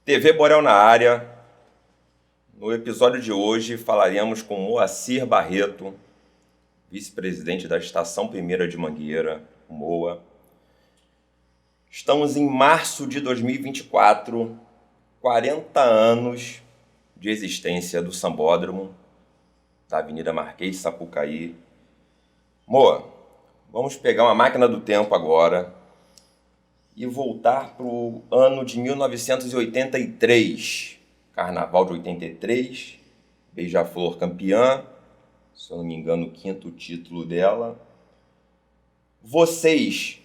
TV Borel na área. No episódio de hoje falaremos com Moacir Barreto, vice-presidente da Estação Primeira de Mangueira, MOA. Estamos em março de 2024, 40 anos de existência do Sambódromo, da Avenida Marquês de Sapucaí. Moa, vamos pegar uma máquina do tempo agora e voltar para o ano de 1983, Carnaval de 83, Beija-Flor campeã, se eu não me engano, o 5º título dela. Vocês,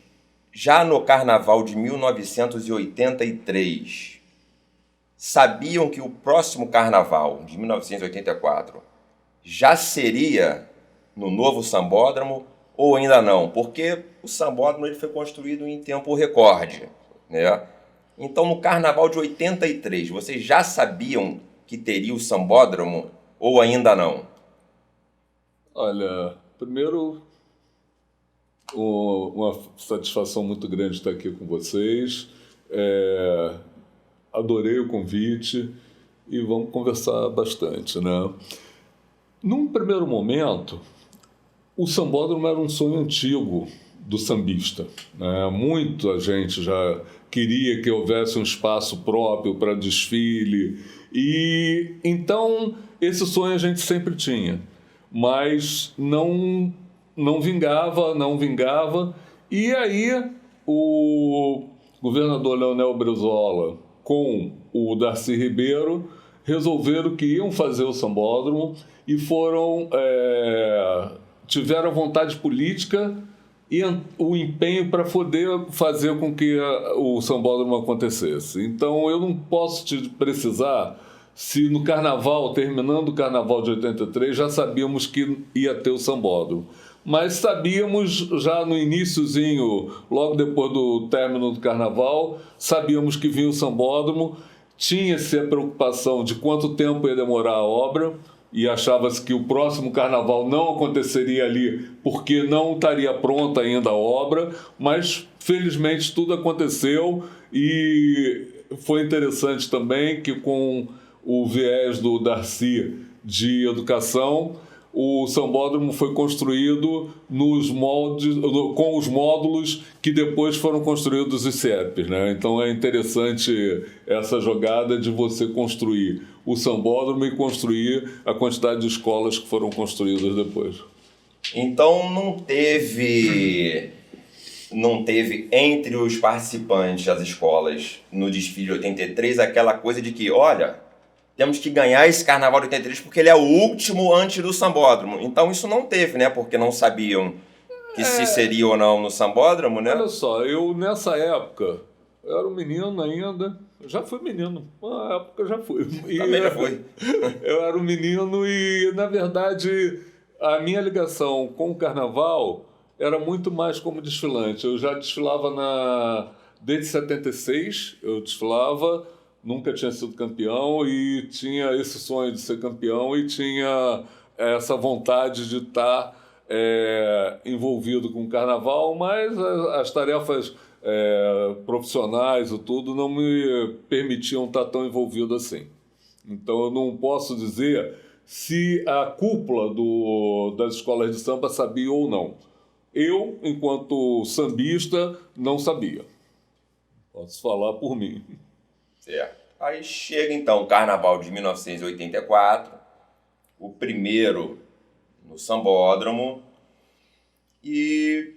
já no Carnaval de 1983, sabiam que o próximo Carnaval, de 1984, já seria no novo Sambódromo ou ainda não? Porque o Sambódromo ele foi construído em tempo recorde, né? Então, no Carnaval de 83, vocês já sabiam que teria o Sambódromo ou ainda não? Olha, primeiro, uma satisfação muito grande estar aqui com vocês. Adorei o convite e vamos conversar bastante, né? Num primeiro momento, o Sambódromo era um sonho antigo do sambista, né? Muita gente já queria que houvesse um espaço próprio para desfile e então esse sonho a gente sempre tinha, mas não vingava. E aí o governador Leonel Brizola com o Darcy Ribeiro resolveram que iam fazer o Sambódromo e tiveram vontade política e o empenho para poder fazer com que o Sambódromo acontecesse. Então eu não posso te precisar se no Carnaval, terminando o Carnaval de 83, já sabíamos que ia ter o Sambódromo. Mas sabíamos já no iniciozinho, logo depois do término do Carnaval, sabíamos que vinha o Sambódromo, tinha-se a preocupação de quanto tempo ia demorar a obra, e achava-se que o próximo Carnaval não aconteceria ali porque não estaria pronta ainda a obra, mas felizmente tudo aconteceu e foi interessante também que com o viés do Darcy de educação, o Sambódromo foi construído com os módulos que depois foram construídos os CIEPs, né? Então é interessante essa jogada de você construir o Sambódromo e construir a quantidade de escolas que foram construídas depois. Então não teve entre os participantes das escolas no desfile de 83 aquela coisa de que, olha, temos que ganhar esse Carnaval de 83 porque ele é o último antes do Sambódromo. Então isso não teve, né? Porque não sabiam que se seria ou não no Sambódromo, né? Olha só, eu nessa época, eu era um menino ainda, já fui menino, na época já fui. Também já foi. Eu era um menino e, na verdade, a minha ligação com o Carnaval era muito mais como desfilante. Eu já desfilava desde 76, eu desfilava, nunca tinha sido campeão e tinha esse sonho de ser campeão e tinha essa vontade de estar envolvido com o Carnaval, mas as tarefas profissionais e tudo não me permitiam estar tão envolvido assim. Então eu não posso dizer se a cúpula das escolas de samba sabia ou não. Eu, enquanto sambista, não sabia. Posso falar por mim. Certo. Aí chega então o Carnaval de 1984, o primeiro no Sambódromo, e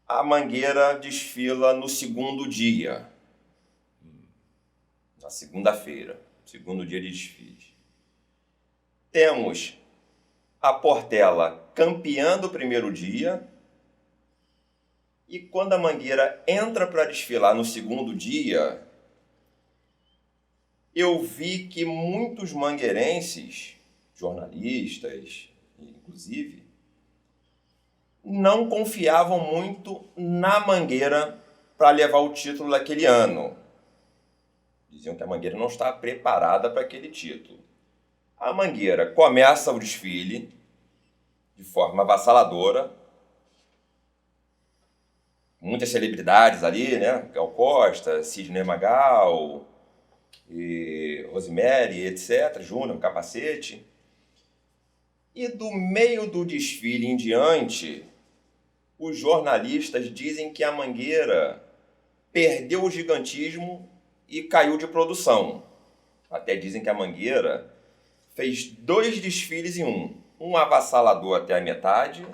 a Mangueira desfila no segundo dia, na segunda-feira, segundo dia de desfile. Temos a Portela campeã do primeiro dia, e quando a Mangueira entra para desfilar no segundo dia, eu vi que muitos mangueirenses, jornalistas, inclusive, não confiavam muito na Mangueira para levar o título daquele ano. Diziam que a Mangueira não estava preparada para aquele título. A Mangueira começa o desfile de forma avassaladora, muitas celebridades ali, né? Gal Costa, Sidney Magal, e Rosemary, etc., Júnior, capacete. E do meio do desfile em diante, os jornalistas dizem que a Mangueira perdeu o gigantismo e caiu de produção. Até dizem que a Mangueira fez 2 desfiles em um avassalador até a metade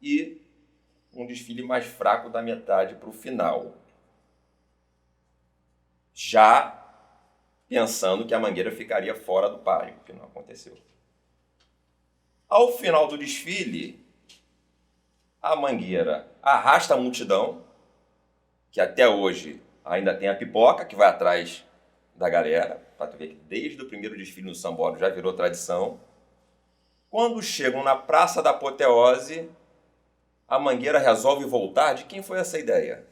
e um desfile mais fraco da metade para o final. Já pensando que a Mangueira ficaria fora do páreo, o que não aconteceu. Ao final do desfile, a Mangueira arrasta a multidão, que até hoje ainda tem a pipoca, que vai atrás da galera, para tu ver que desde o primeiro desfile no Sambódromo já virou tradição. Quando chegam na Praça da Apoteose, a Mangueira resolve voltar. De quem foi essa ideia?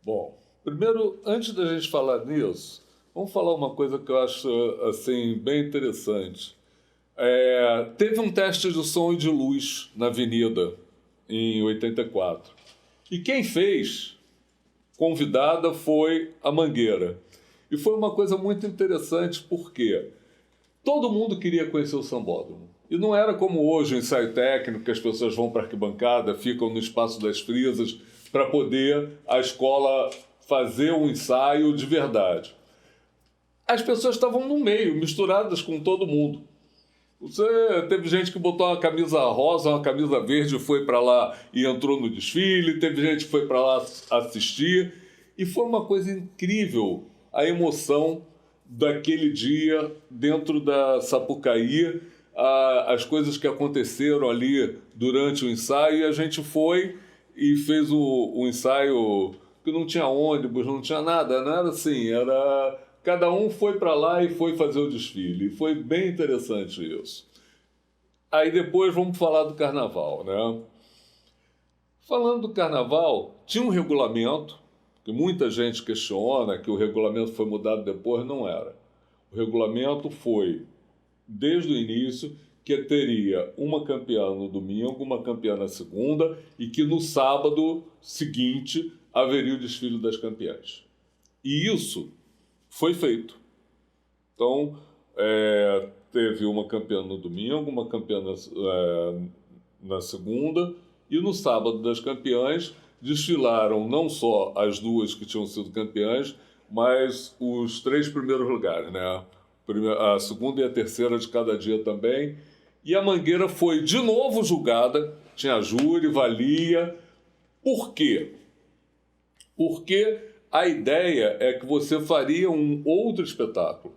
Bom, primeiro, antes da gente falar nisso, vamos falar uma coisa que eu acho assim, bem interessante. Teve um teste de som e de luz na Avenida, em 84. E quem fez, convidada, foi a Mangueira. E foi uma coisa muito interessante porque todo mundo queria conhecer o Sambódromo. E não era como hoje o ensaio técnico, que as pessoas vão para a arquibancada, ficam no espaço das frisas, para poder a escola fazer um ensaio de verdade. As pessoas estavam no meio, misturadas com todo mundo. Teve gente que botou uma camisa rosa, uma camisa verde, foi para lá e entrou no desfile. Teve gente que foi para lá assistir. E foi uma coisa incrível a emoção daquele dia dentro da Sapucaí, as coisas que aconteceram ali durante o ensaio. E a gente foi e fez o ensaio que não tinha ônibus, não tinha nada. Não era assim, era... Cada um foi para lá e foi fazer o desfile. E foi bem interessante isso. Aí depois vamos falar do carnaval, né? Falando do carnaval, tinha um regulamento, que muita gente questiona que o regulamento foi mudado depois, não era. O regulamento foi, desde o início, que teria uma campeã no domingo, uma campeã na segunda, e que no sábado seguinte haveria o desfile das campeãs. E isso foi feito. Então, teve uma campeã no domingo, uma campeã na segunda, e no sábado das campeãs desfilaram não só as 2 que tinham sido campeãs, mas os 3 primeiros lugares, né? A segunda e a terceira de cada dia também. E a Mangueira foi de novo julgada, tinha júri, valia. Por quê? Porque a ideia é que você faria um outro espetáculo.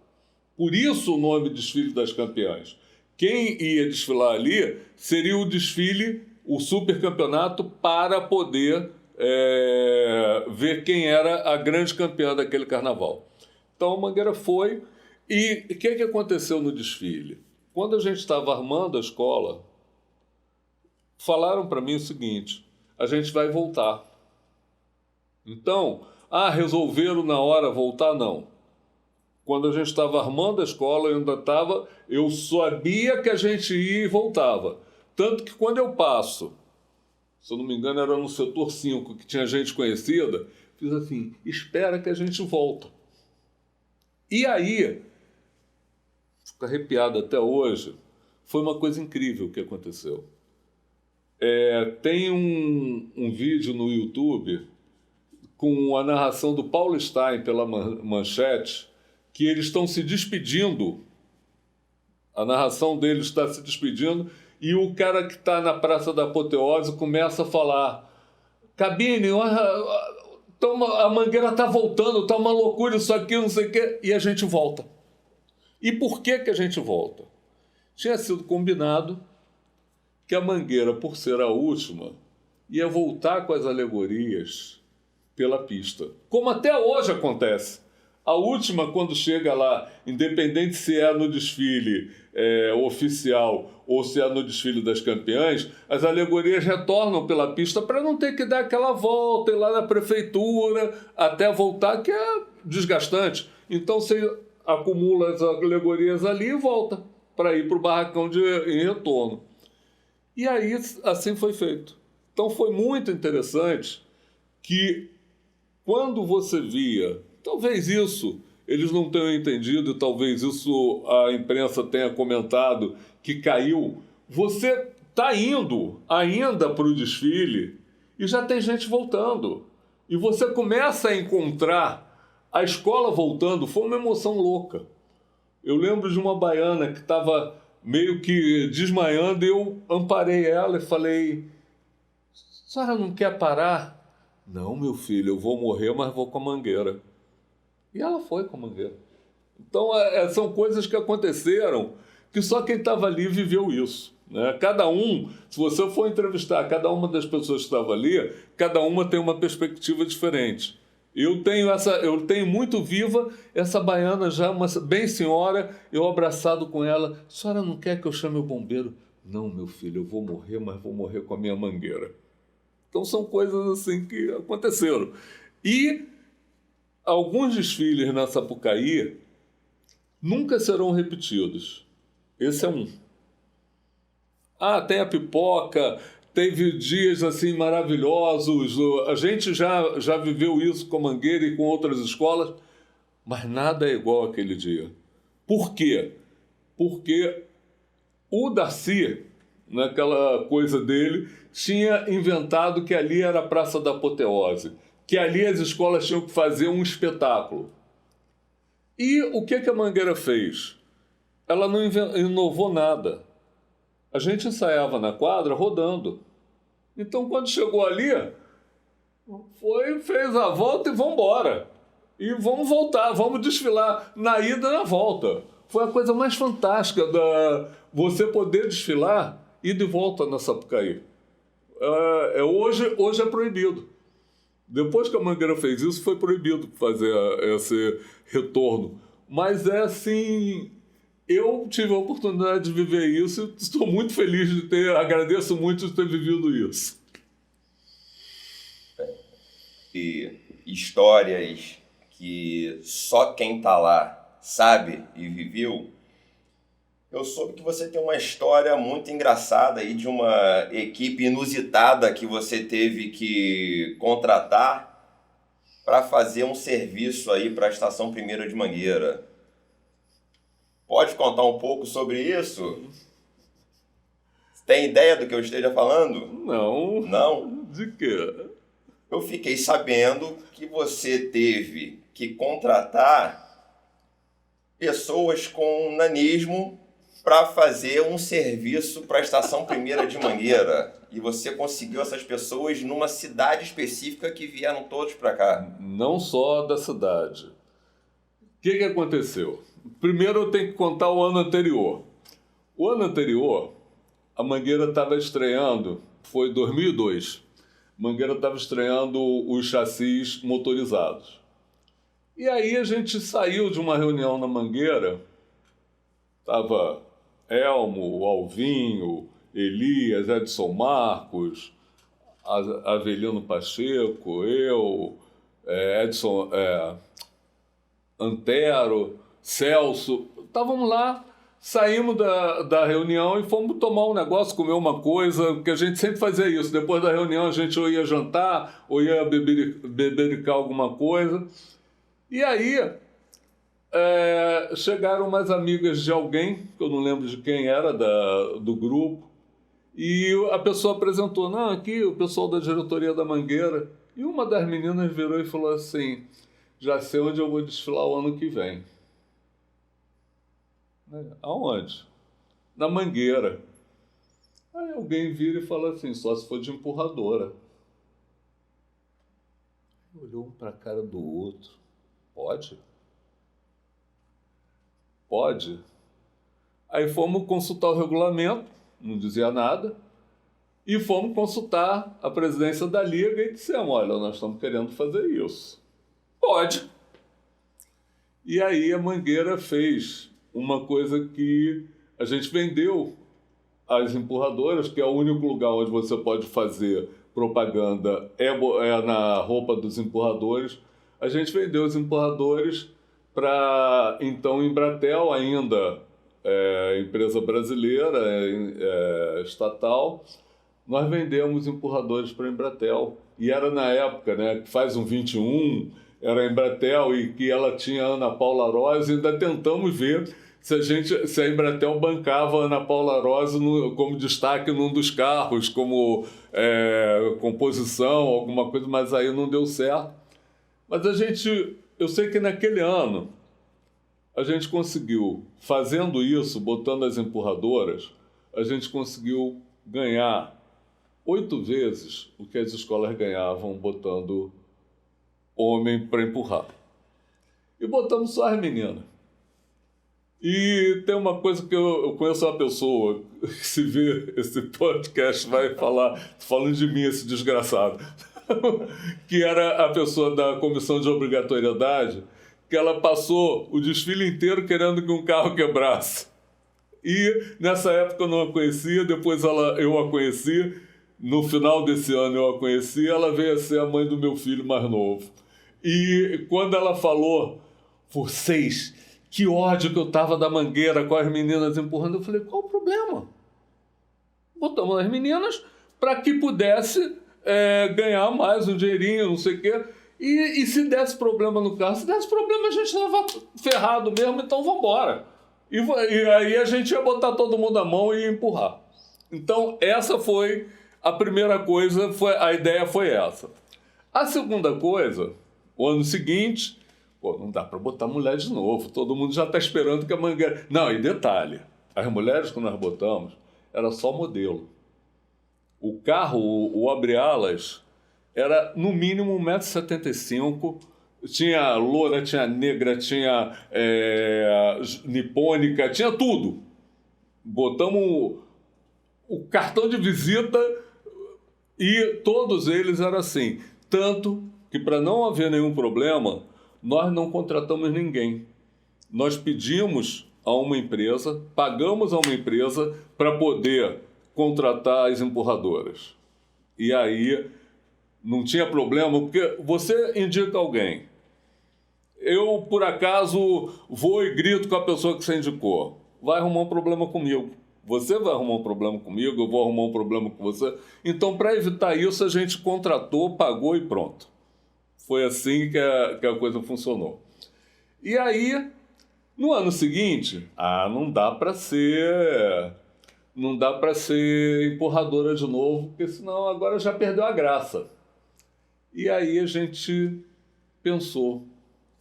Por isso o nome Desfile das Campeãs. Quem ia desfilar ali seria o desfile, o supercampeonato, para poder ver quem era a grande campeã daquele carnaval. Então a Mangueira foi. E o que aconteceu no desfile? Quando a gente estava armando a escola, falaram para mim o seguinte: a gente vai voltar. Então, resolveram na hora voltar? Não. Quando a gente estava armando a escola, eu sabia que a gente ia e voltava. Tanto que quando eu passo, se eu não me engano era no setor 5, que tinha gente conhecida, fiz assim: espera que a gente volta. E aí, fico arrepiado até hoje, foi uma coisa incrível que aconteceu. Tem um vídeo no YouTube com a narração do Paulo Stein pela Manchete, que eles estão se despedindo, a narração deles está se despedindo, e o cara que está na Praça da Apoteose começa a falar: Cabine, a Mangueira está voltando, está uma loucura isso aqui, não sei o quê, e a gente volta. E por que a gente volta? Tinha sido combinado que a Mangueira, por ser a última, ia voltar com as alegorias pela pista. Como até hoje acontece. A última, quando chega lá, independente se é no desfile oficial ou se é no desfile das campeãs, as alegorias retornam pela pista para não ter que dar aquela volta, ir lá na prefeitura, até voltar, que é desgastante. Então você acumula as alegorias ali e volta para ir para o barracão em retorno. E aí, assim foi feito. Então foi muito interessante que, quando você via, talvez isso eles não tenham entendido, e talvez isso a imprensa tenha comentado, que caiu. Você está indo ainda para o desfile e já tem gente voltando. E você começa a encontrar a escola voltando. Foi uma emoção louca. Eu lembro de uma baiana que estava meio que desmaiando e eu amparei ela e falei: a senhora não quer parar? Não, meu filho, eu vou morrer, mas vou com a mangueira. E ela foi com a mangueira. Então, são coisas que aconteceram que só quem estava ali viveu isso. Né? Cada um, se você for entrevistar cada uma das pessoas que estava ali, cada uma tem uma perspectiva diferente. Eu tenho muito viva essa baiana já, uma bem senhora, eu abraçado com ela. A senhora não quer que eu chame o bombeiro? Não, meu filho, eu vou morrer, mas vou morrer com a minha mangueira. Então são coisas assim que aconteceram. E alguns desfiles na Sapucaí nunca serão repetidos. Esse é um. Tem a pipoca, teve dias assim maravilhosos, a gente já viveu isso com a Mangueira e com outras escolas, mas nada é igual àquele dia. Por quê? Porque o Darcy, naquela coisa dele, tinha inventado que ali era a Praça da Apoteose, que ali as escolas tinham que fazer um espetáculo. E o que a Mangueira fez? Ela não inovou nada. A gente ensaiava na quadra rodando. Então, quando chegou ali, fez a volta e vamos embora. E vamos voltar, vamos desfilar na ida e na volta. Foi a coisa mais fantástica você poder desfilar e de volta na Sapucaí. Hoje é proibido. Depois que a Mangueira fez isso, foi proibido fazer esse retorno. Mas é assim... Eu tive a oportunidade de viver isso e estou muito feliz agradeço muito de ter vivido isso. E histórias que só quem está lá sabe e viveu. Eu soube que você tem uma história muito engraçada aí de uma equipe inusitada que você teve que contratar para fazer um serviço aí para a Estação 1ª de Mangueira. Pode contar um pouco sobre isso? Tem ideia do que eu esteja falando? Não. Não? De quê? Eu fiquei sabendo que você teve que contratar pessoas com nanismo para fazer um serviço para a Estação 1ª de Mangueira. E você conseguiu essas pessoas numa cidade específica que vieram todos para cá. Não só da cidade. O que aconteceu? Primeiro eu tenho que contar o ano anterior. O ano anterior, a Mangueira estava estreando, foi 2002. Mangueira estava estreando os chassis motorizados. E aí a gente saiu de uma reunião na Mangueira, estava Elmo, Alvinho, Elias, Edson Marcos, Avelino Pacheco, eu, Edson Antero, Celso, estávamos lá, saímos da reunião e fomos tomar um negócio, comer uma coisa, porque a gente sempre fazia isso. Depois da reunião a gente ou ia jantar, ou ia bebericar alguma coisa. E aí chegaram umas amigas de alguém, que eu não lembro de quem era, do grupo, e a pessoa apresentou, não, aqui o pessoal da diretoria da Mangueira. E uma das meninas virou e falou assim, já sei onde eu vou desfilar o ano que vem. Aonde? Na Mangueira. Aí alguém vira e fala assim, só se for de empurradora. Olhou um para a cara do outro. Pode? Pode. Aí fomos consultar o regulamento, não dizia nada, e fomos consultar a presidência da Liga e dissemos, olha, nós estamos querendo fazer isso. Pode. E aí a Mangueira fez uma coisa que a gente vendeu as empurradoras, que é o único lugar onde você pode fazer propaganda é na roupa dos empurradores. A gente vendeu os empurradores para, então, Embratel, ainda empresa brasileira, estatal. Nós vendemos empurradores para Embratel. E era na época, né, que faz um 21, era a Embratel e que ela tinha a Ana Paula Rose, ainda tentamos ver se a Embratel bancava a Ana Paula Rose como destaque num dos carros, como composição, alguma coisa, mas aí não deu certo. Mas eu sei que naquele ano a gente conseguiu, fazendo isso, botando as empurradoras, a gente conseguiu ganhar 8 vezes o que as escolas ganhavam botando homem para empurrar. E botamos só as meninas. E tem uma coisa que eu conheço uma pessoa que, se vê esse podcast, vai falar, falando de mim, esse desgraçado, que era a pessoa da comissão de obrigatoriedade, que ela passou o desfile inteiro querendo que um carro quebrasse. E nessa época eu não a conhecia, depois eu a conheci, no final desse ano eu a conheci, ela veio a ser a mãe do meu filho mais novo. E quando ela falou, vocês... Que ódio que eu tava da Mangueira com as meninas empurrando. Eu falei, qual o problema? Botamos as meninas para que pudesse ganhar mais um dinheirinho, não sei o quê. E se desse problema no carro, se desse problema a gente estava ferrado mesmo, então vamos embora. E aí a gente ia botar todo mundo à mão e ia empurrar. Então essa foi a primeira coisa, a ideia foi essa. A segunda coisa, o ano seguinte... Pô, não dá para botar mulher de novo, todo mundo já está esperando que a Mangueira... Não, e detalhe, as mulheres que nós botamos era só modelo. O carro, o abre-alas, era no mínimo 1,75 m, tinha loura, tinha negra, tinha nipônica, tinha tudo. Botamos o cartão de visita e todos eles eram assim. Tanto que, para não haver nenhum problema... Nós não contratamos ninguém. Nós pedimos a uma empresa, pagamos a uma empresa para poder contratar as empurradoras. E aí não tinha problema, porque você indica alguém. Eu, por acaso, vou e grito com a pessoa que você indicou. Vai arrumar um problema comigo. Você vai arrumar um problema comigo, eu vou arrumar um problema com você. Então, para evitar isso, a gente contratou, pagou e pronto. Foi assim que a coisa funcionou. E aí, no ano seguinte, não dá para ser empurradora de novo, porque senão agora já perdeu a graça. E aí a gente pensou,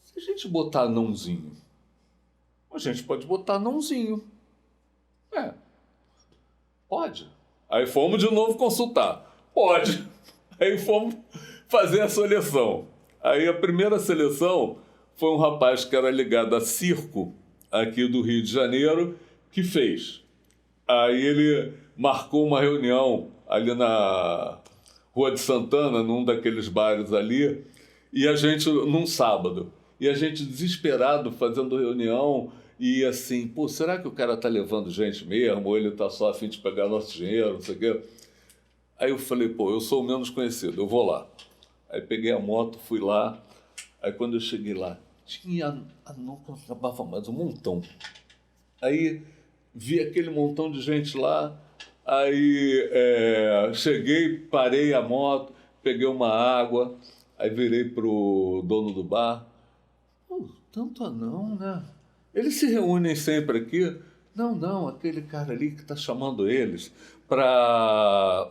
se a gente botar nãozinho, a gente pode botar nãozinho. Pode. Aí fomos de novo consultar. Pode. Aí fomos fazer a seleção. Aí a primeira seleção foi um rapaz que era ligado a circo aqui do Rio de Janeiro que fez. Aí ele marcou uma reunião ali na Rua de Santana, num daqueles bares ali, e a gente, num sábado, e a gente desesperado fazendo reunião e assim, pô, será que o cara tá levando gente mesmo ou ele tá só a fim de pegar nosso dinheiro, não sei o quê? Aí eu falei, pô, eu sou o menos conhecido, eu vou lá. Aí peguei a moto, fui lá. Aí quando eu cheguei lá, não acabava mais um montão. Aí vi aquele montão de gente lá. Aí cheguei, parei a moto, peguei uma água. Aí virei pro dono do bar. Tanto anão, né? Eles se reúnem sempre aqui. Não, aquele cara ali que está chamando eles para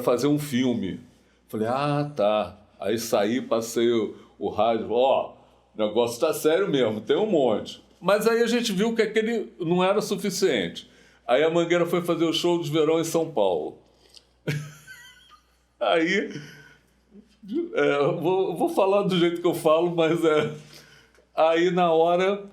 fazer um filme. Falei, tá. Aí saí, passei o rádio, o negócio tá sério mesmo, tem um monte. Mas aí a gente viu que aquele não era suficiente. Aí a Mangueira foi fazer o show de verão em São Paulo. Aí, vou falar do jeito que eu falo, mas Aí na hora,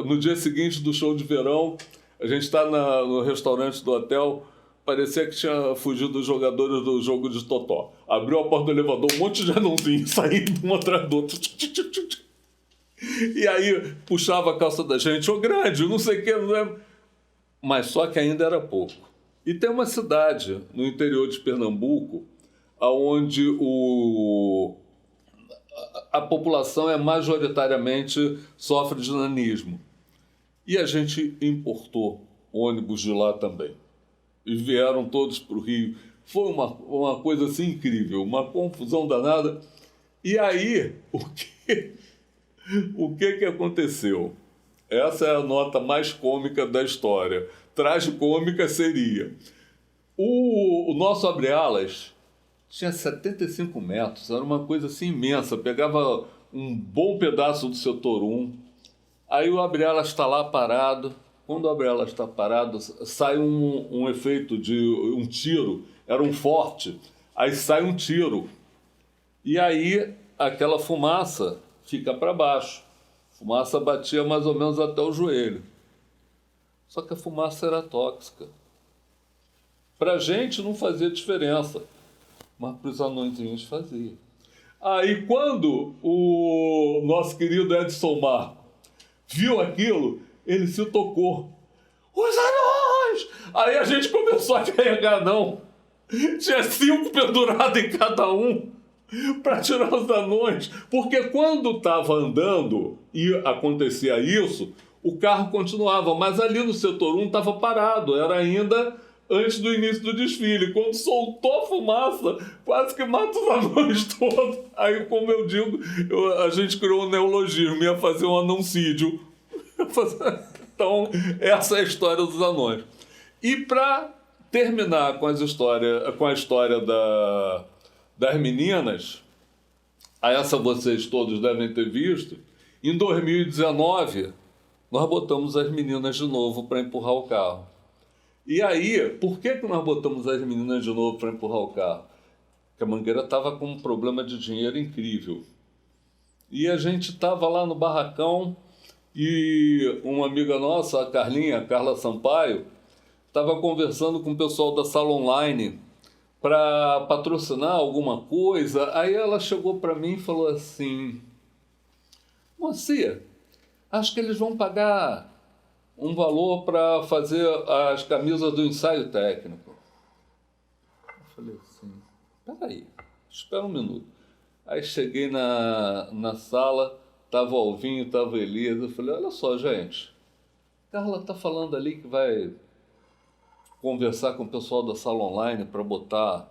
no dia seguinte do show de verão, a gente está no restaurante do hotel. Parecia que tinha fugido os jogadores do jogo de totó. Abriu a porta do elevador, um monte de anãozinho saindo um atrás do outro. E aí puxava a calça da gente, grande, não sei o que. Não é... Mas só que ainda era pouco. E tem uma cidade no interior de Pernambuco onde a população majoritariamente sofre de nanismo. E a gente importou ônibus de lá também. E vieram todos para o Rio. Foi uma coisa assim incrível, uma confusão danada. E aí, o que aconteceu? Essa é a nota mais cômica da história. Tragicômica seria... O nosso abre-alas tinha 75 metros, era uma coisa assim imensa. Pegava um bom pedaço do setor 1, aí o abre-alas está lá parado. Quando o abre-alas está parado, sai um efeito de um tiro, era um forte, aí sai um tiro. E aí aquela fumaça fica para baixo. A fumaça batia mais ou menos até o joelho. Só que a fumaça era tóxica. Para a gente não fazia diferença, mas para os anõezinhos fazia. Aí quando o nosso querido Edson Marco viu aquilo, ele se tocou. Os anões! Aí a gente começou a carregar anão. Tinha 5 pendurados em cada um para tirar os anões. Porque quando estava andando e acontecia isso, o carro continuava. Mas ali no setor 1 estava parado. Era ainda antes do início do desfile. Quando soltou a fumaça, quase que mata os anões todos. Aí, como eu digo, a gente criou um neologismo. Ia fazer um anoncídio. Então, essa é a história dos anões. E para terminar com a história das meninas, a essa vocês todos devem ter visto, em 2019, nós botamos as meninas de novo para empurrar o carro. E aí, por que nós botamos as meninas de novo para empurrar o carro? Porque a Mangueira estava com um problema de dinheiro incrível. E a gente estava lá no barracão e uma amiga nossa, a Carla Sampaio, estava conversando com o pessoal da sala online para patrocinar alguma coisa. Aí ela chegou para mim e falou assim: Moacir, acho que eles vão pagar um valor para fazer as camisas do ensaio técnico. Eu falei assim, peraí, espera um minuto. Aí cheguei na sala, estava o Alvinho, estava a Elisa. Eu falei, olha só, gente, Carla está falando ali que vai conversar com o pessoal da sala online para botar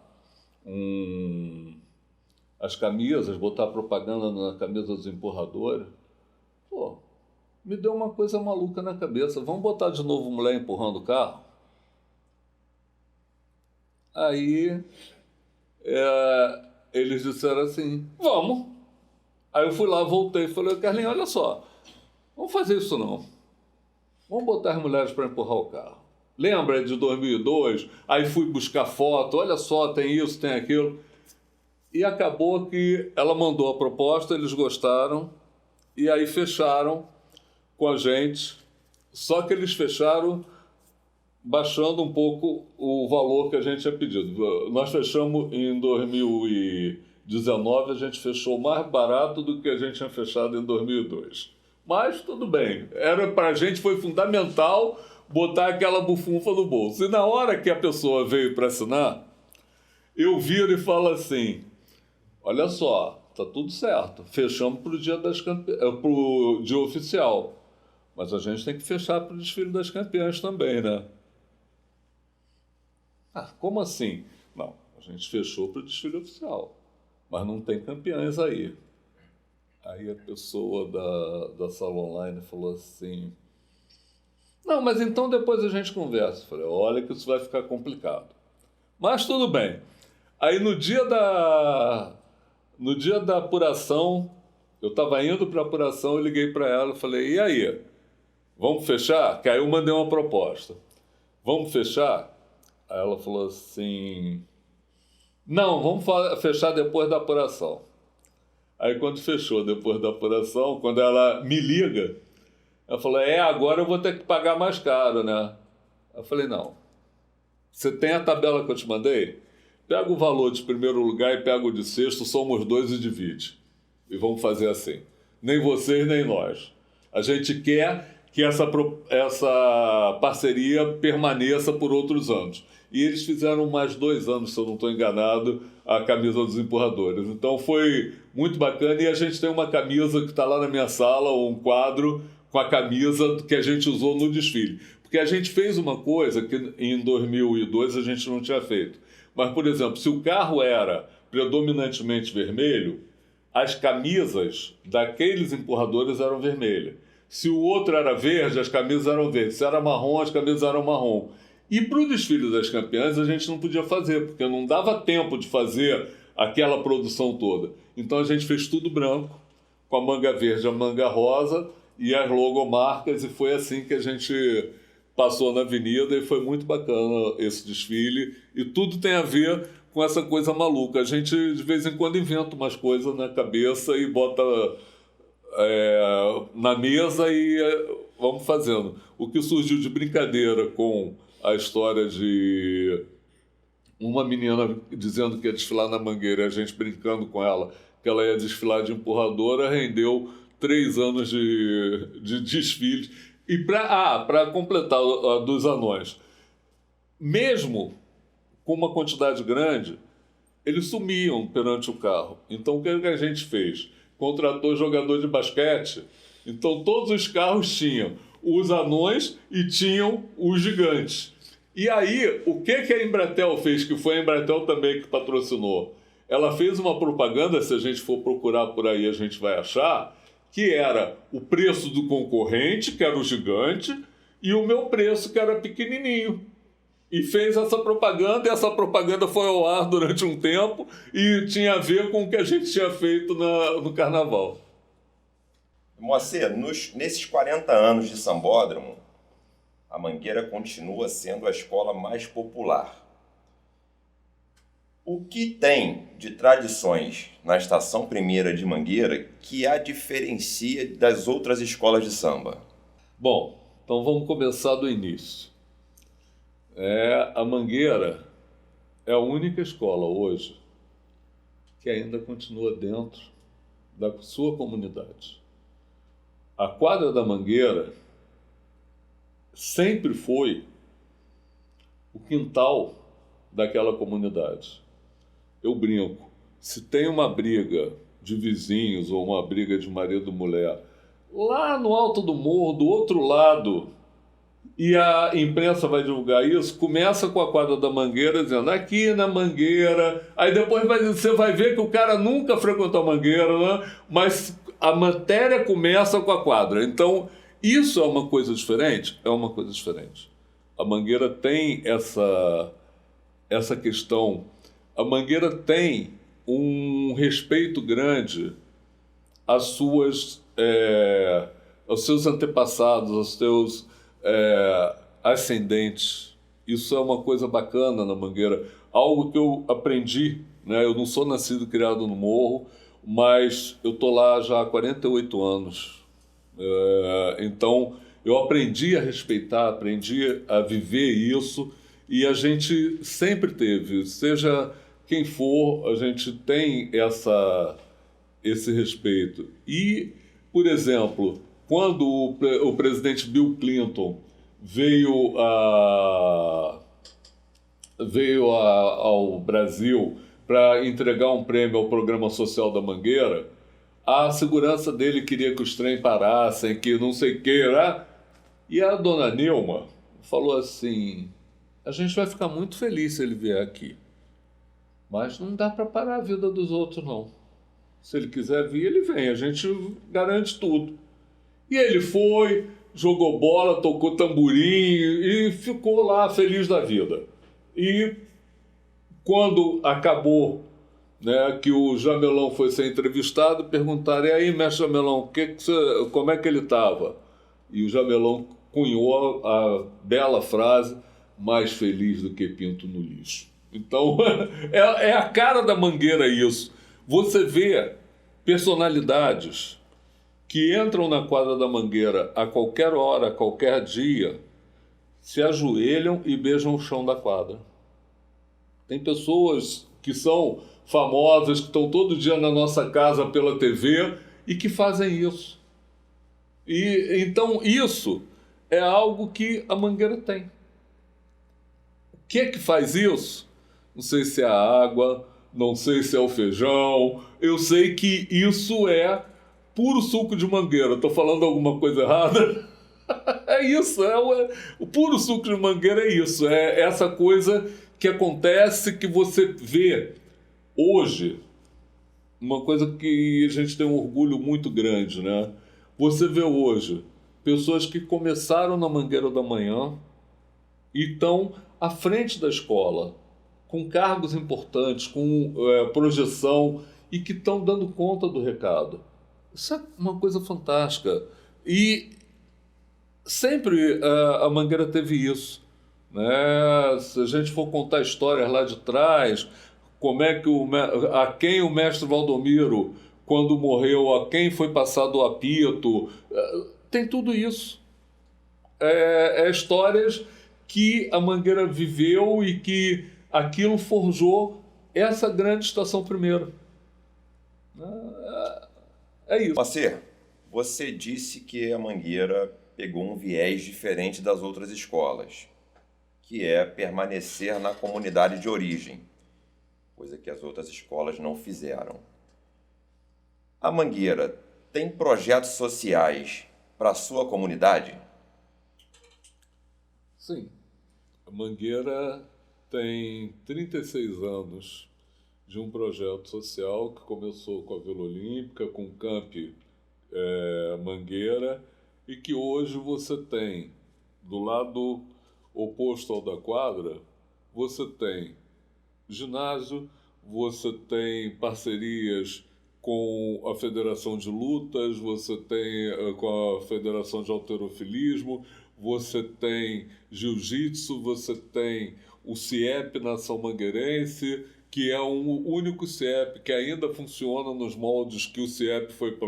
as camisas, botar propaganda na camisa dos empurradores. Pô, me deu uma coisa maluca na cabeça. Vamos botar de novo mulher empurrando o carro? Aí eles disseram assim, vamos. Aí eu fui lá, voltei e falei, Carlinhos, olha só, vamos fazer isso não. Vamos botar as mulheres para empurrar o carro. Lembra de 2002? Aí fui buscar foto, olha só, tem isso, tem aquilo. E acabou que ela mandou a proposta, eles gostaram, e aí fecharam com a gente. Só que eles fecharam baixando um pouco o valor que a gente tinha pedido. Nós fechamos em 2019, a gente fechou mais barato do que a gente tinha fechado em 2002. Mas tudo bem, para a gente foi fundamental botar aquela bufunfa no bolso. E na hora que a pessoa veio para assinar, eu viro e falo assim, olha só, tá tudo certo, fechamos para o dia pro dia oficial, mas a gente tem que fechar para o desfile das campeãs também, né? Ah, como assim? Não, a gente fechou para o desfile oficial, mas não tem campeãs aí. Aí a pessoa da sala online falou assim, não, mas então depois a gente conversa. Eu falei, olha que isso vai ficar complicado. Mas tudo bem. Aí no dia da apuração, eu estava indo para a apuração, eu liguei para ela e falei, e aí? Vamos fechar? Que aí eu mandei uma proposta. Vamos fechar? Aí ela falou assim, não, vamos fechar depois da apuração. Aí quando fechou depois da apuração, quando ela me liga, ela falou, agora eu vou ter que pagar mais caro, né? Eu falei, não. Você tem a tabela que eu te mandei? Pega o valor de primeiro lugar e pega o de sexto, somos 2 e divide. E vamos fazer assim. Nem vocês, nem nós. A gente quer que essa parceria permaneça por outros anos. E eles fizeram mais 2 anos, se eu não estou enganado, a camisa dos empurradores. Então foi muito bacana. E a gente tem uma camisa que está lá na minha sala, um quadro com a camisa que a gente usou no desfile. Porque a gente fez uma coisa que em 2002 a gente não tinha feito. Mas, por exemplo, se o carro era predominantemente vermelho, as camisas daqueles empurradores eram vermelhas. Se o outro era verde, as camisas eram verdes. Se era marrom, as camisas eram marrom. E para o desfile das campeãs a gente não podia fazer, porque não dava tempo de fazer aquela produção toda. Então a gente fez tudo branco, com a manga verde, a manga rosa e as logomarcas, e foi assim que a gente passou na avenida, e foi muito bacana esse desfile. E tudo tem a ver com essa coisa maluca. A gente, de vez em quando, inventa umas coisas na cabeça e bota na mesa e vamos fazendo. O que surgiu de brincadeira com a história de uma menina dizendo que ia desfilar na Mangueira e a gente brincando com ela que ela ia desfilar de empurradora, rendeu 3 anos de desfile. E para completar a dos anões, mesmo com uma quantidade grande, eles sumiam perante o carro. Então o que a gente fez? Contratou jogador de basquete. Então todos os carros tinham os anões e tinham os gigantes. E aí, o que a Embratel fez, que foi a Embratel também que patrocinou? Ela fez uma propaganda, se a gente for procurar por aí a gente vai achar, que era o preço do concorrente, que era o gigante, e o meu preço, que era pequenininho. E fez essa propaganda, e essa propaganda foi ao ar durante um tempo e tinha a ver com o que a gente tinha feito no Carnaval. Moacir, nesses 40 anos de Sambódromo, a Mangueira continua sendo a escola mais popular. O que tem de tradições na Estação Primeira de Mangueira que a diferencia das outras escolas de samba? Bom, então vamos começar do início. A Mangueira é a única escola hoje que ainda continua dentro da sua comunidade. A quadra da Mangueira sempre foi o quintal daquela comunidade. Eu brinco, se tem uma briga de vizinhos ou uma briga de marido e mulher lá no alto do morro, do outro lado, e a imprensa vai divulgar isso, começa com a quadra da Mangueira, dizendo aqui na Mangueira, aí depois você vai ver que o cara nunca frequentou a Mangueira, né? Mas a matéria começa com a quadra. Então, isso é uma coisa diferente? É uma coisa diferente. A Mangueira tem essa questão. A Mangueira tem um respeito grande aos seus antepassados, aos seus ascendentes. Isso é uma coisa bacana na Mangueira. Algo que eu aprendi, né? Eu não sou nascido e criado no morro, mas eu estou lá já há 48 anos. Então, eu aprendi a respeitar, aprendi a viver isso, e a gente sempre teve, seja quem for, a gente tem esse respeito. E, por exemplo, quando o presidente Bill Clinton veio ao Brasil para entregar um prêmio ao Programa Social da Mangueira, a segurança dele queria que os trens parassem, que não sei o que, né? E a dona Nilma falou assim, a gente vai ficar muito feliz se ele vier aqui, mas não dá para parar a vida dos outros, não. Se ele quiser vir, ele vem, a gente garante tudo. E ele foi, jogou bola, tocou tamborim e ficou lá feliz da vida. E quando acabou, né, que o Jamelão foi ser entrevistado, perguntaram, e aí, mestre Jamelão, como é que ele estava? E o Jamelão cunhou a bela frase, mais feliz do que pinto no lixo. Então, é a cara da Mangueira isso. Você vê personalidades que entram na quadra da Mangueira a qualquer hora, a qualquer dia, se ajoelham e beijam o chão da quadra. Tem pessoas que são famosas, que estão todo dia na nossa casa pela TV e que fazem isso. E então isso é algo que a Mangueira tem. O que é que faz isso? Não sei se é a água, não sei se é o feijão, eu sei que isso é puro suco de Mangueira. Estou falando alguma coisa errada? É isso, o puro suco de Mangueira é isso, é essa coisa que acontece, que você vê hoje. uma coisa que a gente tem um orgulho muito grande, né? Você vê hoje pessoas que começaram na Mangueira da Manhã e estão à frente da escola, com cargos importantes, com projeção e que estão dando conta do recado. Isso é uma coisa fantástica. E sempre a Mangueira teve isso, né? Se a gente for contar histórias lá de trás, como é que a quem o mestre Valdomiro, quando morreu, a quem foi passado o apito, tem tudo isso. É histórias que a Mangueira viveu e que aquilo forjou essa grande estação primeira. É isso. Moacir, você disse que a Mangueira pegou um viés diferente das outras escolas, que é permanecer na comunidade de origem, coisa que as outras escolas não fizeram. A Mangueira tem projetos sociais para a sua comunidade? Sim. A Mangueira tem 36 anos de um projeto social que começou com a Vila Olímpica, com o Camp Mangueira, e que hoje você tem, do lado oposto ao da quadra, você tem ginásio, você tem parcerias com a Federação de Lutas, você tem com a Federação de Halterofilismo, você tem jiu-jitsu, você tem o CIEP Nação Mangueirense, que é um único CIEP que ainda funciona nos moldes que o CIEP foi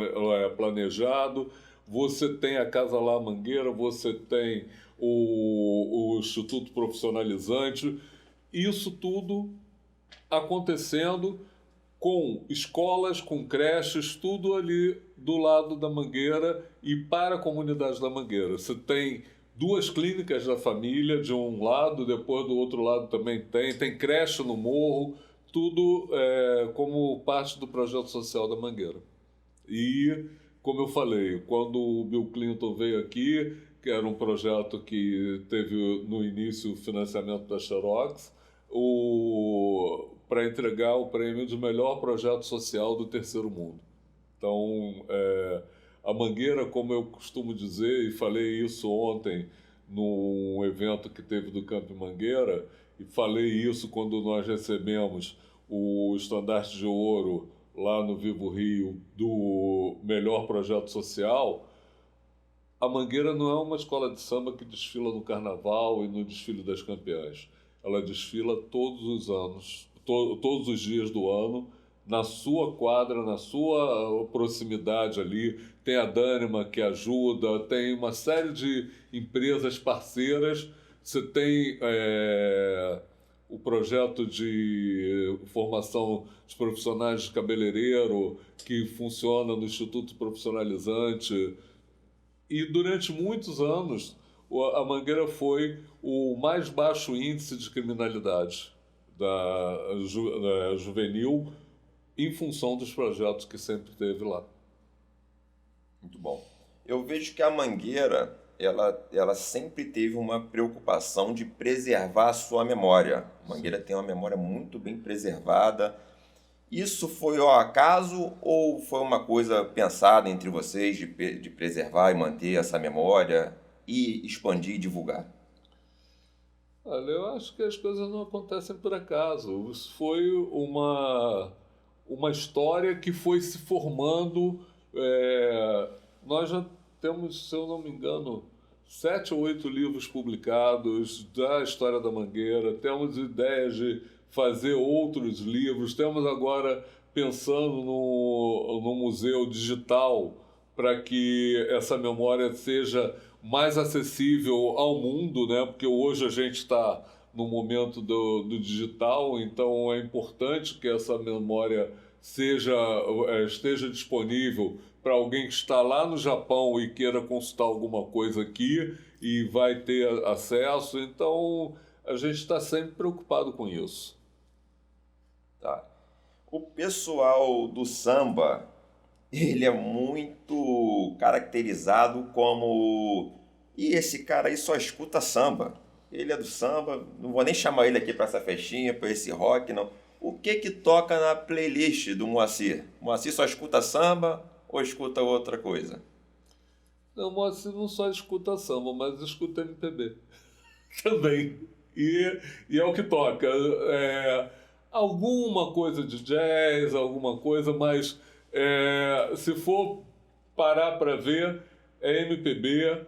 planejado. Você tem a Casa Lá Mangueira, você tem o Instituto Profissionalizante. Isso tudo acontecendo com escolas, com creches, tudo ali do lado da Mangueira e para a comunidade da Mangueira. Você tem 2 clínicas da família de um lado, depois do outro lado também tem creche no morro, tudo como parte do projeto social da Mangueira. E, como eu falei, quando o Bill Clinton veio aqui, que era um projeto que teve no início o financiamento da Xerox, para entregar o prêmio de melhor projeto social do terceiro mundo. Então, a Mangueira, como eu costumo dizer, e falei isso ontem num evento que teve do Camp Mangueira, e falei isso quando nós recebemos o estandarte de ouro lá no Vivo Rio do melhor projeto social. A Mangueira não é uma escola de samba que desfila no Carnaval e no desfile das campeãs. Ela desfila todos os anos, todos os dias do ano, na sua quadra, na sua proximidade ali. Tem a Dânima que ajuda, tem uma série de empresas parceiras. Você tem o projeto de formação de profissionais de cabeleireiro que funciona no Instituto Profissionalizante. E durante muitos anos, a Mangueira foi o mais baixo índice de criminalidade da juvenil em função dos projetos que sempre teve lá. Muito bom. Eu vejo que a Mangueira, ela sempre teve uma preocupação de preservar a sua memória. A Mangueira tem uma memória muito bem preservada. Isso foi ao acaso ou foi uma coisa pensada entre vocês de preservar e manter essa memória e expandir e divulgar? Olha, eu acho que as coisas não acontecem por acaso. Isso foi uma história que foi se formando. Nós já temos, se eu não me engano, 7 ou 8 livros publicados da história da Mangueira. Temos ideias de fazer outros livros. Temos agora pensando no museu digital para que essa memória seja mais acessível ao mundo, né? Porque hoje a gente está no momento do digital, então é importante que essa memória esteja disponível para alguém que está lá no Japão e queira consultar alguma coisa aqui e vai ter acesso. Então a gente está sempre preocupado com isso. Tá. O pessoal do samba, ele é muito caracterizado como... E esse cara aí só escuta samba. Ele é do samba, não vou nem chamar ele aqui para essa festinha, para esse rock, não. O que toca na playlist do Moacir? Moacir só escuta samba ou escuta outra coisa? Não, Moacir não só escuta samba, mas escuta MPB também. E é o que toca. Alguma coisa de jazz, alguma coisa, mas se for parar para ver, é MPB,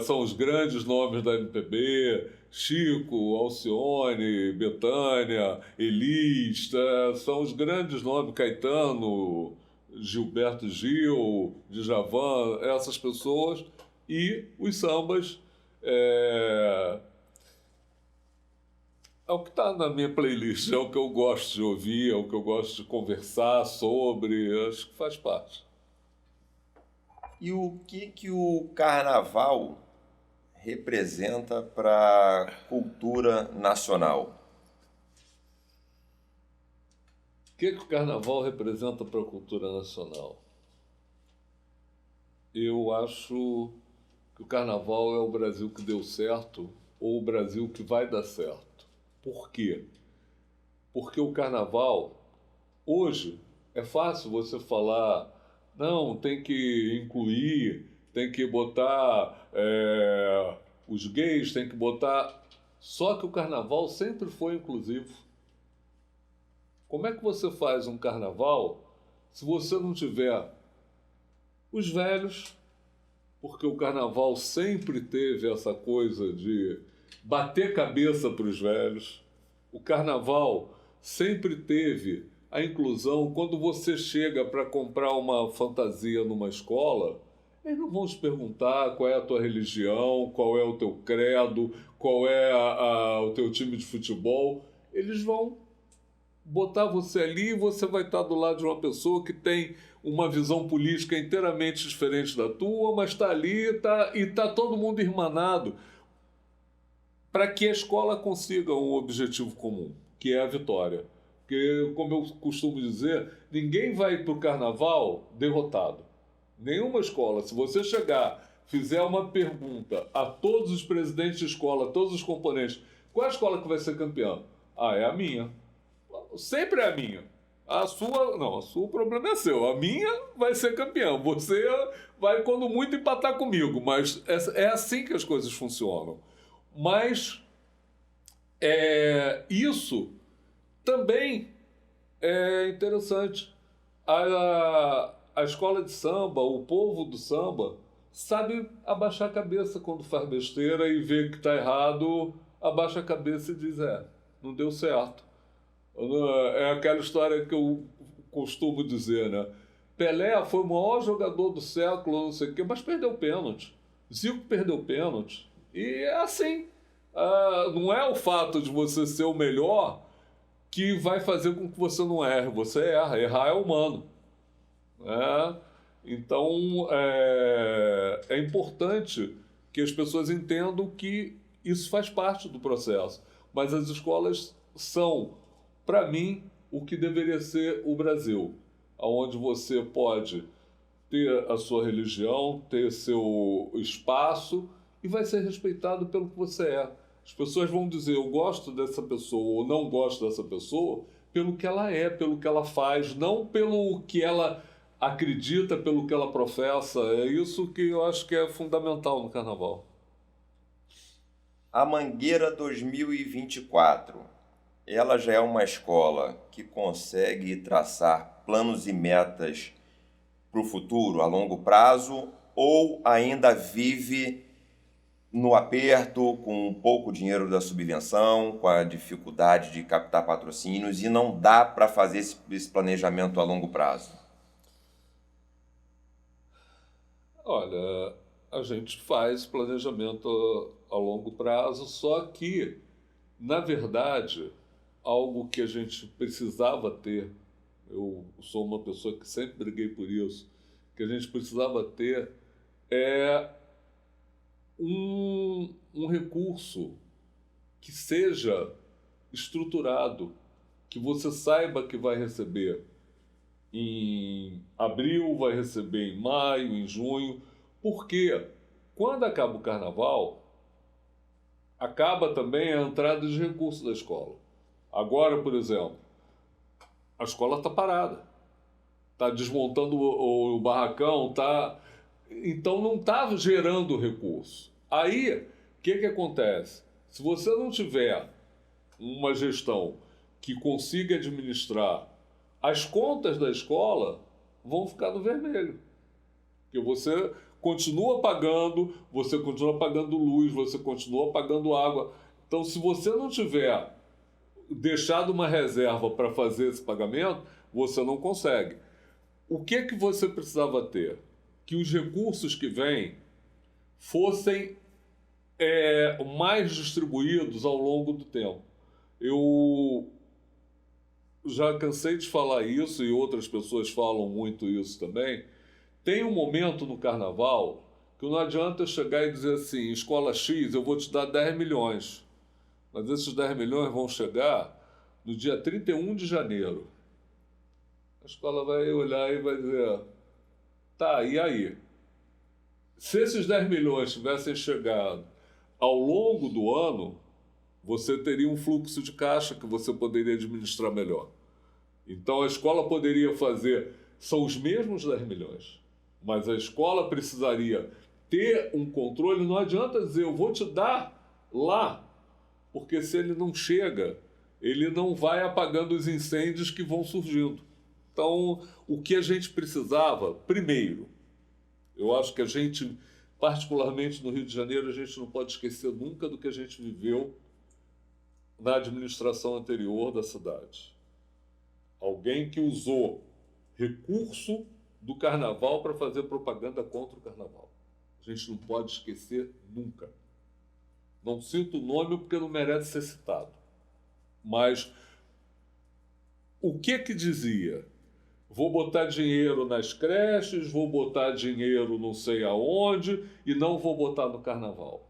são os grandes nomes da MPB, Chico, Alcione, Bethânia, Elis, são os grandes nomes, Caetano, Gilberto Gil, Djavan, essas pessoas, e os sambas. É o que está na minha playlist, é o que eu gosto de ouvir, é o que eu gosto de conversar sobre, acho que faz parte. E o que o carnaval representa para a cultura nacional? O que o carnaval representa para a cultura nacional? Eu acho que o carnaval é o Brasil que deu certo ou o Brasil que vai dar certo. Por quê? Porque o carnaval, hoje, é fácil você falar, não, tem que incluir, tem que botar os gays, tem que botar... Só que o carnaval sempre foi inclusivo. Como é que você faz um carnaval se você não tiver os velhos? Porque o carnaval sempre teve essa coisa de bater cabeça para os velhos. O carnaval sempre teve a inclusão. Quando você chega para comprar uma fantasia numa escola, eles não vão te perguntar qual é a tua religião, qual é o teu credo, qual é o teu time de futebol. Eles vão botar você ali e você vai estar do lado de uma pessoa que tem uma visão política inteiramente diferente da tua, mas está ali e está todo mundo irmanado para que a escola consiga um objetivo comum, que é a vitória. Porque, como eu costumo dizer, ninguém vai para o carnaval derrotado. Nenhuma escola. Se você chegar, fizer uma pergunta a todos os presidentes de escola, a todos os componentes, qual é a escola que vai ser campeã? Ah, é a minha. Sempre é a minha. A sua, não, o problema é seu. A minha vai ser campeã. Você vai, quando muito, empatar comigo. Mas é assim que as coisas funcionam. Mas isso também é interessante. A escola de samba, o povo do samba, sabe abaixar a cabeça quando faz besteira e vê que está errado, abaixa a cabeça e diz, não deu certo. É aquela história que eu costumo dizer, né? Pelé foi o maior jogador do século, não sei o quê, mas perdeu pênalti. Zico perdeu pênalti. E é assim. Não é o fato de você ser o melhor que vai fazer com que você não erre. Você erra. Errar é humano. Então, é importante que as pessoas entendam que isso faz parte do processo. Mas as escolas são, para mim, o que deveria ser o Brasil, onde você pode ter a sua religião, ter seu espaço e vai ser respeitado pelo que você é. As pessoas vão dizer, eu gosto dessa pessoa ou não gosto dessa pessoa, pelo que ela é, pelo que ela faz, não pelo que ela acredita, pelo que ela professa. É isso que eu acho que é fundamental no carnaval. A Mangueira 2024, ela já é uma escola que consegue traçar planos e metas para o futuro, a longo prazo, ou ainda vive no aperto, com pouco dinheiro da subvenção, com a dificuldade de captar patrocínios e não dá para fazer esse planejamento a longo prazo? Olha, a gente faz planejamento a longo prazo, só que, na verdade, algo que a gente precisava ter, eu sou uma pessoa que sempre briguei por isso, que a gente precisava ter é um recurso que seja estruturado, que você saiba que vai receber em abril, vai receber em maio, em junho, porque quando acaba o carnaval, acaba também a entrada de recursos da escola. Agora, por exemplo, a escola está parada, está desmontando o barracão, então não está gerando recurso. Aí, o que acontece? Se você não tiver uma gestão que consiga administrar, as contas da escola vão ficar no vermelho. Porque você continua pagando luz, você continua pagando água. Então, se você não tiver deixado uma reserva para fazer esse pagamento, você não consegue. O que você precisava ter? Que os recursos que vêm fossem mais distribuídos ao longo do tempo. Eu já cansei de falar isso e outras pessoas falam muito isso também. Tem um momento no carnaval que não adianta eu chegar e dizer assim, escola X, eu vou te dar 10 milhões. Mas esses 10 milhões vão chegar no dia 31 de janeiro. A escola vai olhar e vai dizer, tá, e aí? Se esses 10 milhões tivessem chegado ao longo do ano, você teria um fluxo de caixa que você poderia administrar melhor. Então a escola poderia fazer, são os mesmos 10 milhões, mas a escola precisaria ter um controle. Não adianta dizer, eu vou te dar lá, porque se ele não chega, ele não vai apagando os incêndios que vão surgindo. Então, o que a gente precisava, primeiro, eu acho que a gente, particularmente no Rio de Janeiro, a gente não pode esquecer nunca do que a gente viveu na administração anterior da cidade. Alguém que usou recurso do carnaval para fazer propaganda contra o carnaval. A gente não pode esquecer nunca. Não cito o nome porque não merece ser citado. Mas o que dizia? Vou botar dinheiro nas creches, vou botar dinheiro não sei aonde e não vou botar no carnaval.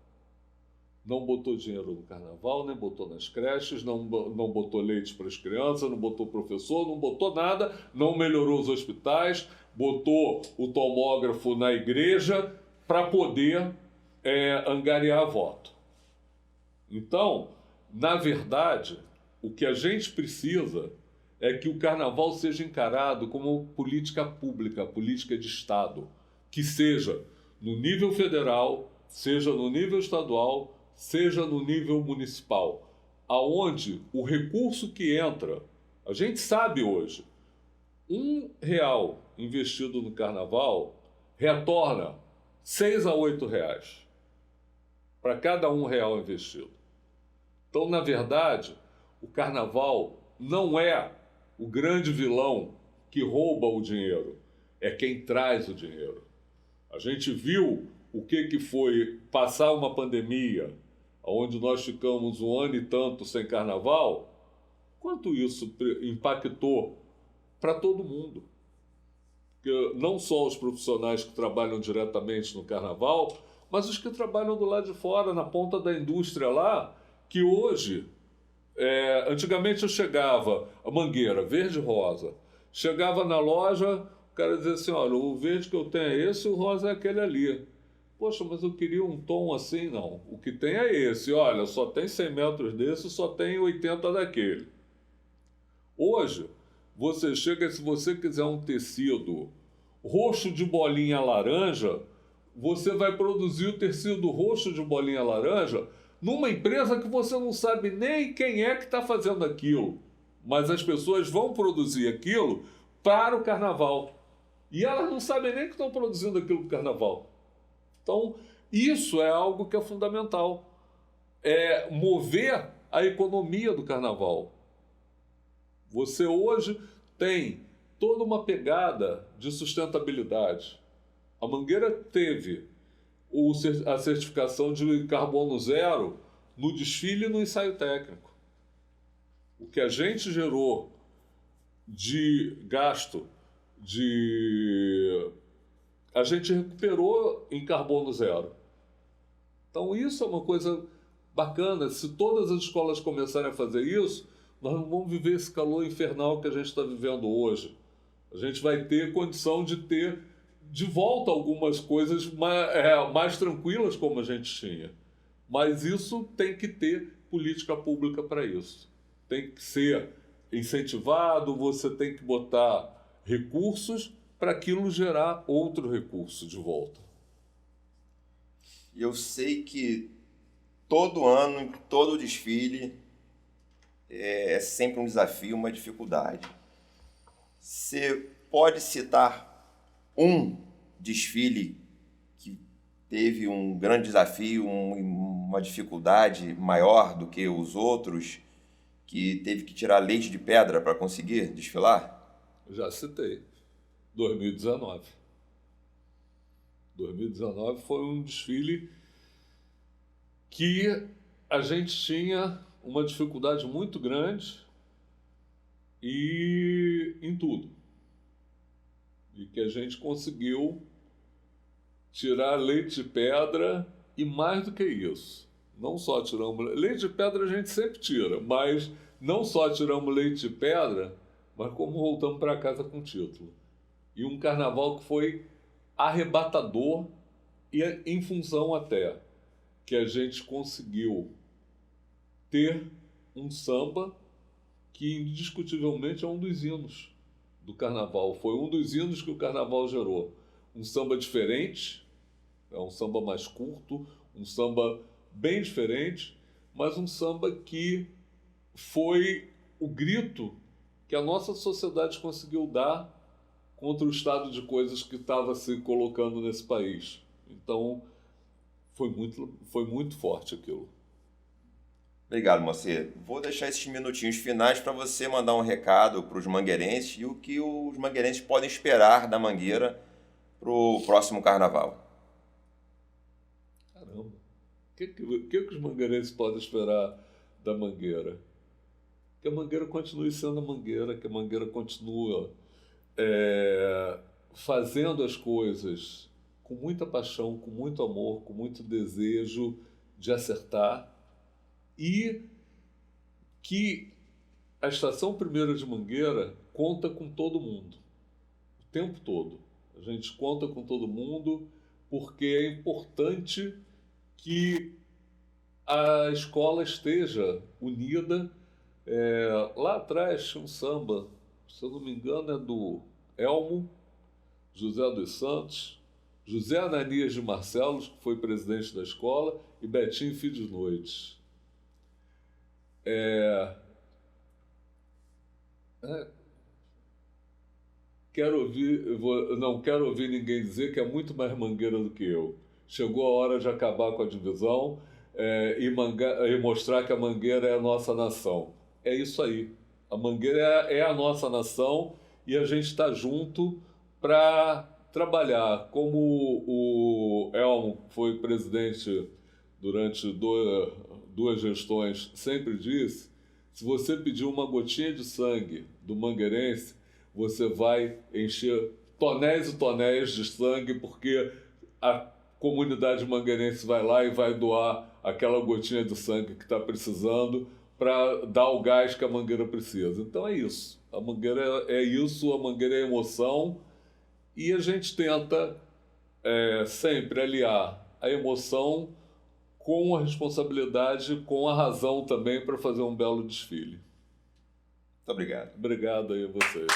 Não botou dinheiro no carnaval, nem botou nas creches, não botou leite para as crianças, não botou professor, não botou nada, não melhorou os hospitais, botou o tomógrafo na igreja para poder angariar voto. Então, na verdade, o que a gente precisa é que o carnaval seja encarado como política pública, política de Estado, que seja no nível federal, seja no nível estadual, seja no nível municipal, aonde o recurso que entra, a gente sabe hoje, R$1 investido no carnaval retorna 6 a 8 reais para cada R$1 investido. Então, na verdade, o carnaval não é o grande vilão que rouba o dinheiro, é quem traz o dinheiro. A gente viu o que foi passar uma pandemia, onde nós ficamos 1 ano e tanto sem carnaval, quanto isso impactou para todo mundo. Porque não só os profissionais que trabalham diretamente no carnaval, mas os que trabalham do lado de fora, na ponta da indústria lá, que hoje... antigamente eu chegava, a mangueira, verde e rosa, chegava na loja, o cara dizia assim, olha, o verde que eu tenho é esse, o rosa é aquele ali. Poxa, mas eu queria um tom assim, não. O que tem é esse, olha, só tem 100 metros desse, só tem 80 daquele. Hoje, você chega, se você quiser um tecido roxo de bolinha laranja, você vai produzir o tecido roxo de bolinha laranja numa empresa que você não sabe nem quem é que está fazendo aquilo. Mas as pessoas vão produzir aquilo para o carnaval. E elas não sabem nem que estão produzindo aquilo para o carnaval. Então, isso é algo que é fundamental. É mover a economia do carnaval. Você hoje tem toda uma pegada de sustentabilidade. A Mangueira teve a certificação de carbono zero no desfile e no ensaio técnico. O que a gente gerou de gasto, a gente recuperou em carbono zero. Então isso é uma coisa bacana. Se todas as escolas começarem a fazer isso, nós não vamos viver esse calor infernal que a gente está vivendo hoje. A gente vai ter condição de ter de volta algumas coisas mais tranquilas como a gente tinha. Mas isso tem que ter política pública para isso. tem que ser incentivado, você tem que botar recursos para aquilo gerar outro recurso de volta. Eu sei que todo ano, em todo desfile, é sempre um desafio, uma dificuldade. Você pode citar um desfile que teve um grande desafio, uma dificuldade maior do que os outros, que teve que tirar leite de pedra para conseguir desfilar? Já citei. 2019. 2019 foi um desfile que a gente tinha uma dificuldade muito grande e em tudo. E que a gente conseguiu tirar leite de pedra e mais do que isso. Não só tiramos... Leite de pedra a gente sempre tira, mas não só tiramos leite de pedra, mas como voltamos para casa com título. E um carnaval que foi arrebatador e em função até que a gente conseguiu ter um samba que indiscutivelmente é um dos hinos do carnaval. Foi um dos hinos que o carnaval gerou. Um samba diferente, é um samba mais curto, um samba bem diferente, mas um samba que foi o grito que a nossa sociedade conseguiu dar contra o estado de coisas que estava se colocando nesse país. Então, foi muito forte aquilo. Obrigado, Moacir. Vou deixar esses minutinhos finais para você mandar um recado para os mangueirenses e o que os mangueirenses podem esperar da Mangueira para o próximo carnaval. Caramba, o que os mangueirenses podem esperar da Mangueira? Que a Mangueira continue sendo a Mangueira, que a Mangueira continue fazendo as coisas com muita paixão, com muito amor, com muito desejo de acertar, e que a Estação 1ª de Mangueira conta com todo mundo, o tempo todo. A gente conta com todo mundo porque é importante que a escola esteja unida. Lá atrás tinha um samba, se eu não me engano é do Elmo, José dos Santos, José Ananias de Marcelos, que foi presidente da escola, e Betinho Filho de Noites. Não quero ouvir ninguém dizer que é muito mais mangueira do que eu. Chegou a hora de acabar com a divisão e mostrar que a Mangueira é a nossa nação. É isso aí. A Mangueira é a nossa nação e a gente está junto para trabalhar. Como o Elmo foi presidente durante duas gestões, sempre disse, se você pedir uma gotinha de sangue do mangueirense, você vai encher tonéis e tonéis de sangue, porque a comunidade mangueirense vai lá e vai doar aquela gotinha de sangue que está precisando para dar o gás que a Mangueira precisa. Então é isso. A Mangueira é isso, a Mangueira é emoção, e a gente tenta sempre aliar a emoção com a responsabilidade, com a razão também, para fazer um belo desfile. Muito obrigado. Obrigado aí a vocês.